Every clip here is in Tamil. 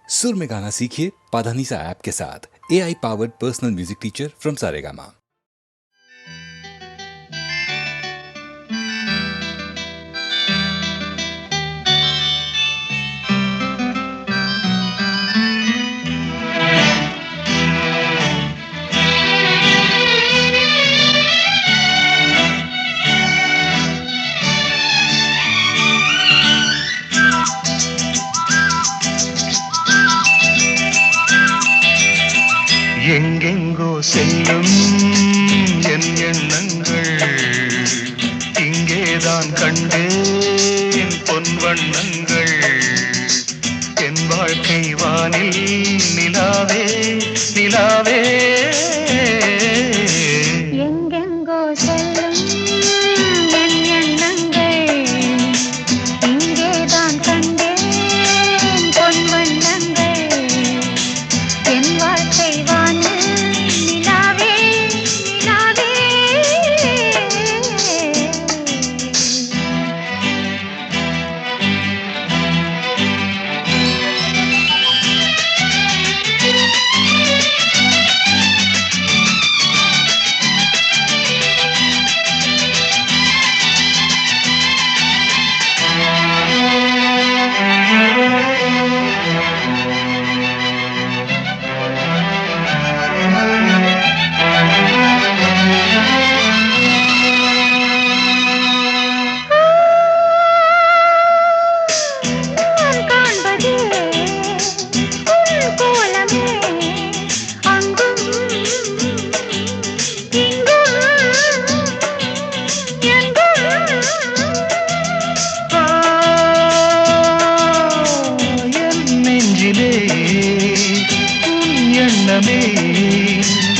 सुर में गाना सीखिए पाधानीसा ऐप के साथ। AI powered personal music teacher from Saregama. எங்கெங்கோ செல்லும் என் எண்ணங்கள் இங்கேதான் கண்டேன் பொன் வண்ணங்கள். என் வாழ்க்கை வானில் நிலாவே நிலாவே. எங்கெங்கோ செல்லும் என் எண்ணங்கள் இங்கேதான் கண்டேன் பொன் வண்ணங்கள். என் வாழ்க்கை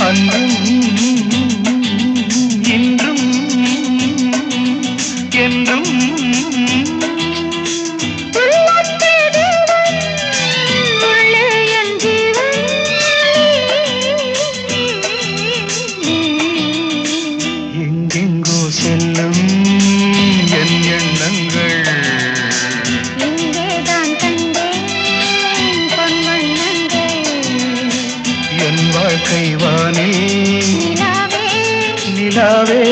அன்றும் இன்றும் என்றும் எங்கெங்கோ செல்லும் என் எண்ணங்கள் வாழ்க்கை வானே நிலாவே.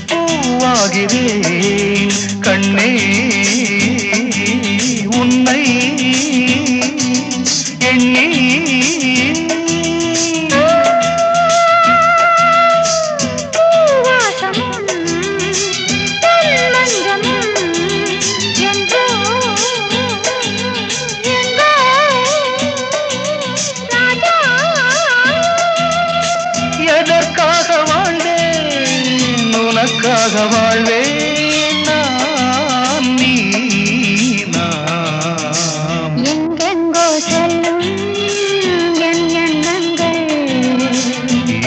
பூவாகிறேன் கண்ணே உன்னை எண்ணி. எதற்காக வாழ்ந்தேன் உனக்காக வாழ்வேன் நான் நீ நாம். எங்கெங்கோ செல்லும் என் எண்ணங்கள்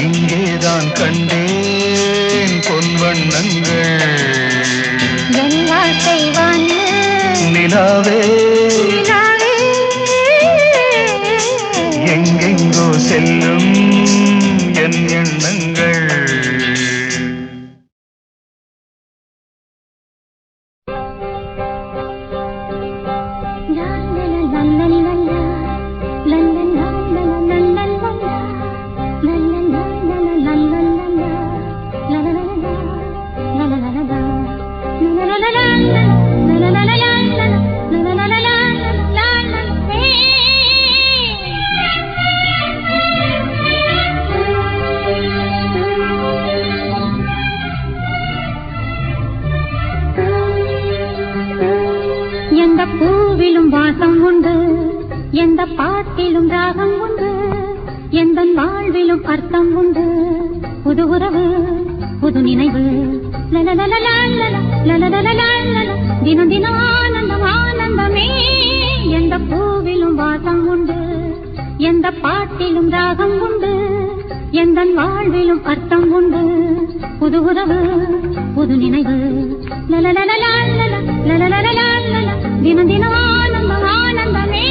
இங்கேதான் கண்டேன் பொன் வண்ணங்கள். என் வாழ்க்கை நிலாவே நிலாவே. எங்கெங்கோ செல்லும் என் எண்ணங்கள். பாட்டிலும் ராகம் உண்டு, எந்த வாழ்விலும் அர்த்தம் உண்டு. புது உறவு புது நினைவு, தினம் தினம் ஆனந்தம் ஆனந்தமே. எந்த பூவிலும் வாசம் உண்டு, எந்த பாட்டிலும் ராகம் உண்டு, எந்த வாழ்விலும் அர்த்தம் உண்டு. புது உறவு புது நினைவு, தினம் தினம் ஆனந்தம் ஆனந்தமே.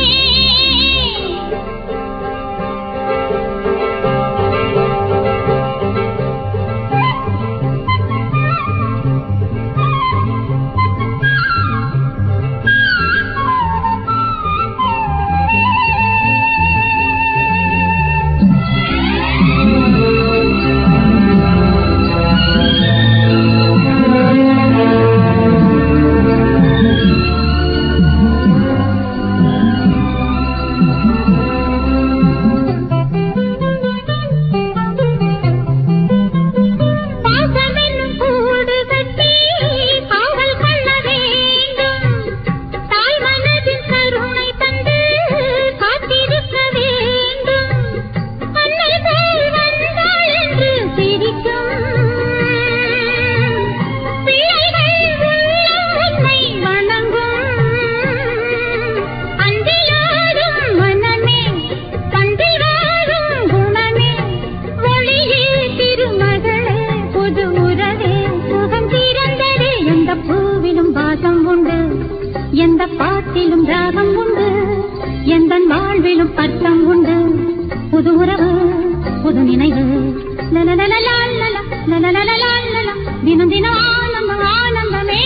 எந்த பாட்டிலும் ராகம் உண்டு, எந்த வாழ்விலும் அர்த்தம் உண்டு. புது உறவு புது நினைவு, தினம் தினம் ஆனந்தம் ஆனந்தமே.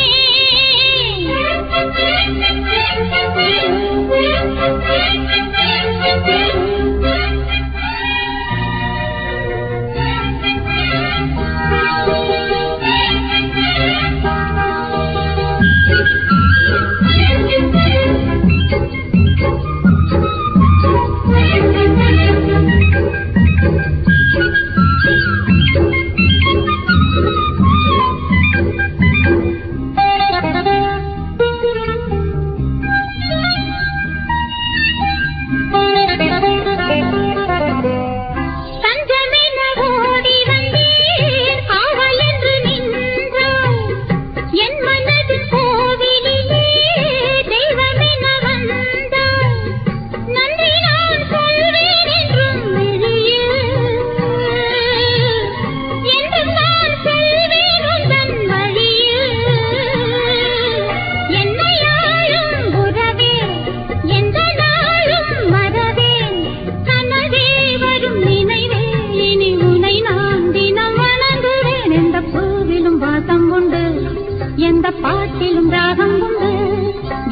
எந்த பாட்டிலும் ராகம் உண்டு,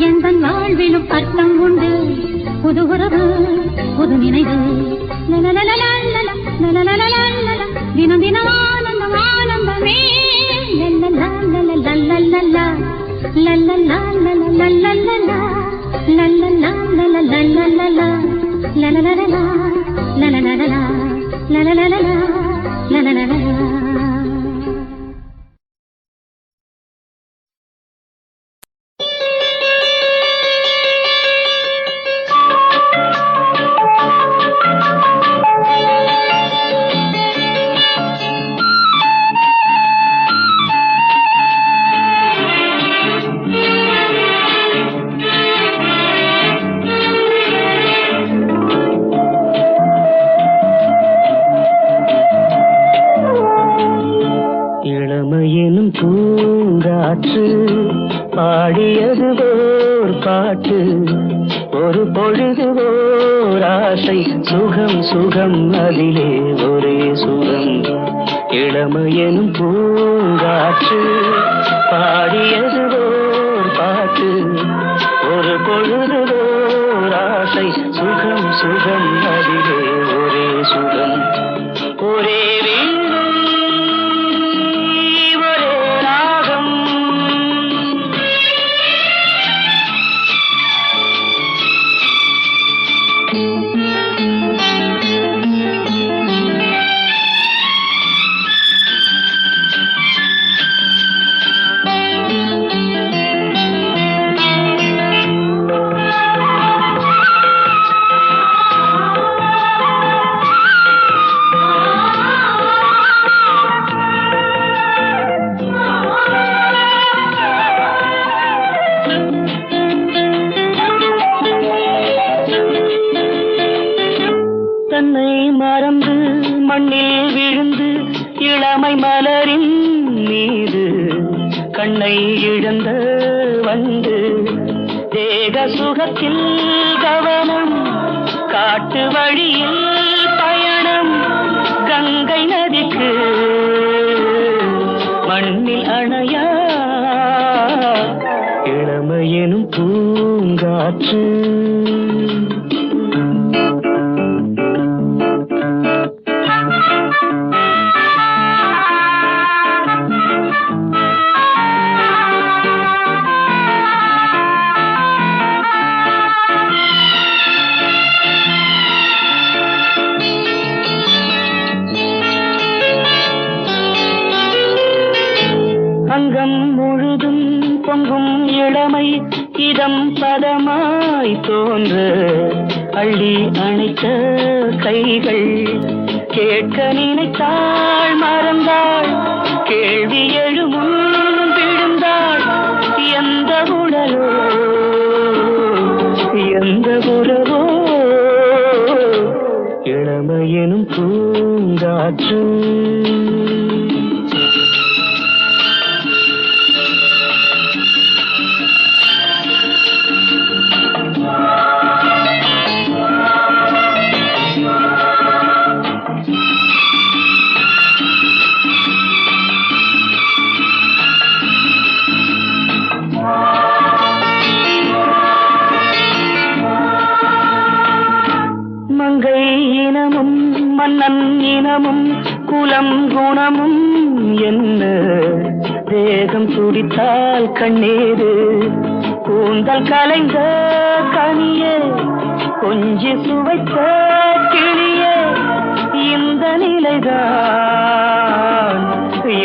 எந்த வாழ்விலும் அர்த்தம் உண்டு. புது உறவு புது நினைவு, தினம் தினம் ஆனந்தம் ஆனந்தமே. இளமையெனும் பூங்காற்று பாடியது ஓர் பாட்டு, ஒரு பொழுது ஓர் ஆசை, சுகம் சுகம் அதிலே ஒரே சுகம். இளமையெனும் பூங்காற்று பாடியது ஓர் பாட்டு, ஒரு பொழுது ஓர் ஆசை, சுகம் சுகம் அதிலே ஒரே சுகம். ஒரே கண்ணில் விழுந்து இளமை மலரின் மீது கண்ணை இழந்த வந்து தேக சுகத்தில் கவனம் காட்டு வழியில் பயணம் கங்கை நதிக்கு மண்ணில் அணையா இளமையெனும் பூங்காற்று அங்கம் முழுதும் பொங்கும் இளமை இதம் பதமாய் தோன்ற அள்ளி அணைத்த கைகள் கேட்க நினைத்தாள் மறந்தாள் கேள்வி எழுமுன் விழுந்தாள் எந்த உடலோ எந்த உறவோ இளமையெனும் பூங்காற்று மங்கை இனமும் மன்னன் இனமும் குலம் குணமும் என்ன தேகம் துடித்தால் கண்ணீரு கூந்தல் கலைந்த கனியே கொஞ்சி சுவைத்த கிளியே இந்த நிலைதான்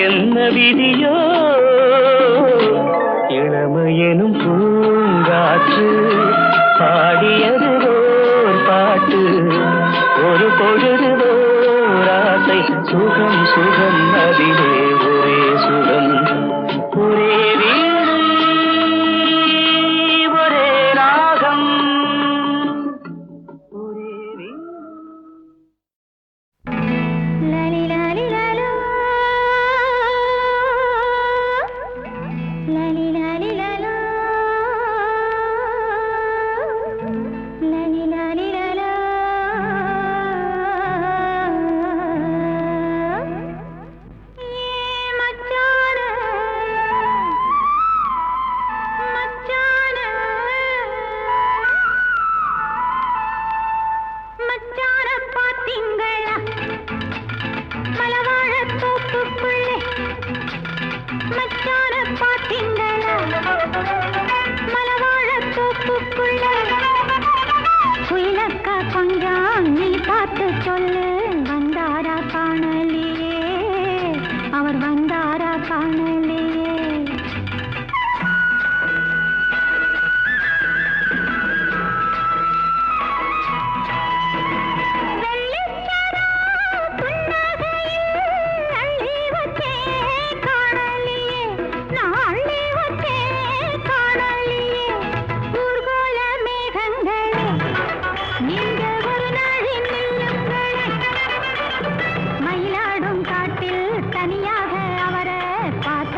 என்ன விதியோ இளமையெனும் பூங்காற்று பாடியது பாட்டு ஒரு பொழுது ஆசை சுகம் சுகம் அதிலே ஒரே சுகம் ஒரே வீடு ஒரே ராகம் ஒரே வீடு லாலி லாலி லாலா லாலி லாலி லாலா லாலி லாலி லாலா ஏ மச்சான மச்சான மச்சான பாத்தீங்களா மலவாழ தோப்புக்குள்ளே மச்சான பாத்தீங்களா மலவாழ தோப்புக்குள்ளே குயிலக்கா கொஞ்சம் நீ பார்த்து சொல்லு வந்தாரா காணலியே அவர் வந்தாரா காணலியே மயிலாடும் காட்டில் தனியாக அவரை பார்த்து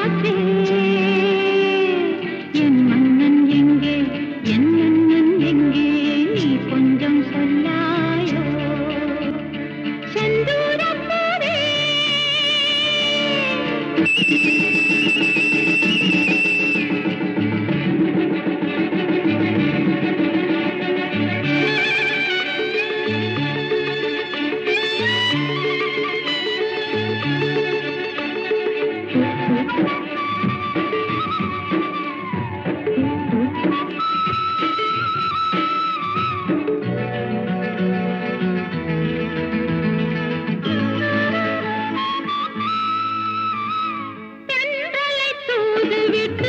காற்றே என் மன்னன் எங்கே என் மன்னன் எங்கே நீ கொஞ்சம் சொல்லாயோ செந்தூரம் போதே தென்றலை தூது விட்டு